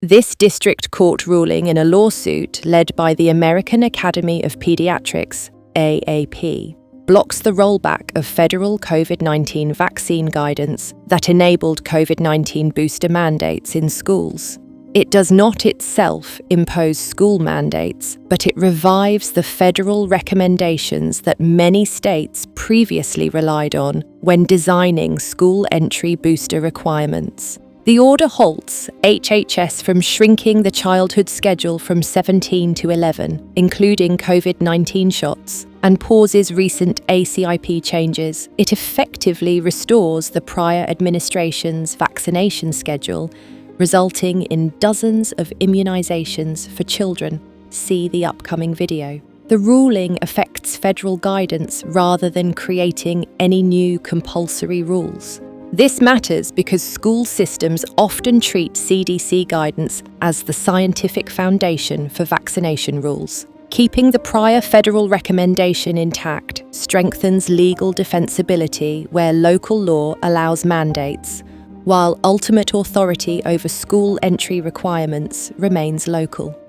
This district court ruling in a lawsuit led by the American Academy of Pediatrics, AAP, blocks the rollback of federal COVID-19 vaccine guidance that enabled COVID-19 booster mandates in schools. It does not itself impose school mandates, but it revives the federal recommendations that many states previously relied on when designing school entry booster requirements. The order halts HHS from shrinking the childhood schedule from 17 to 11, including COVID-19 shots, and pauses recent ACIP changes. It effectively restores the prior administration's vaccination schedule, resulting in dozens of immunizations for children. See the upcoming video. The ruling affects federal guidance rather than creating any new compulsory rules. This matters because school systems often treat CDC guidance as the scientific foundation for vaccination rules. Keeping the prior federal recommendation intact strengthens legal defensibility where local law allows mandates, while ultimate authority over school entry requirements remains local.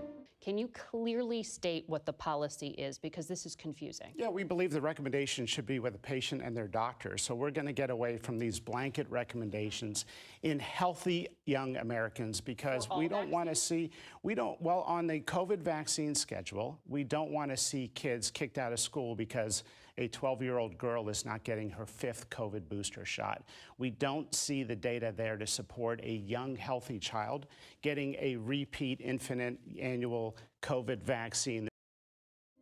Can you clearly state what the policy is? Because this is confusing. Yeah, we believe the recommendation should be with the patient and their doctor. So we're going to get away from these blanket recommendations in healthy young Americans because we don't want to see, on the COVID vaccine schedule, we don't want to see kids kicked out of school because a 12-year-old girl is not getting her 5th COVID booster shot. We don't see the data there to support a young, healthy child getting a repeat infinite annual COVID vaccine.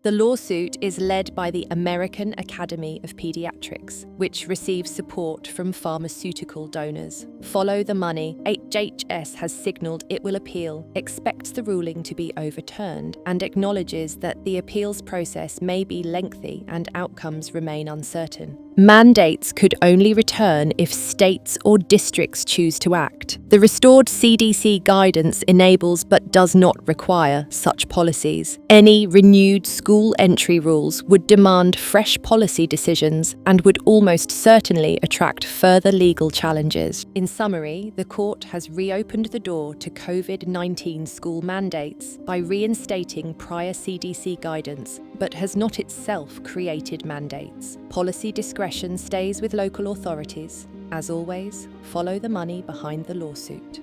The lawsuit is led by the American Academy of Pediatrics, which receives support from pharmaceutical donors. Follow the money. HHS has signaled it will appeal, expects the ruling to be overturned, and acknowledges that the appeals process may be lengthy and outcomes remain uncertain. Mandates could only return if states or districts choose to act. The restored CDC guidance enables but does not require such policies. Any renewed school entry rules would demand fresh policy decisions and would almost certainly attract further legal challenges. In summary, the court has reopened the door to COVID-19 school mandates by reinstating prior CDC guidance, but has not itself created mandates. Policy discretion stays with local authorities. As always, follow the money behind the lawsuit.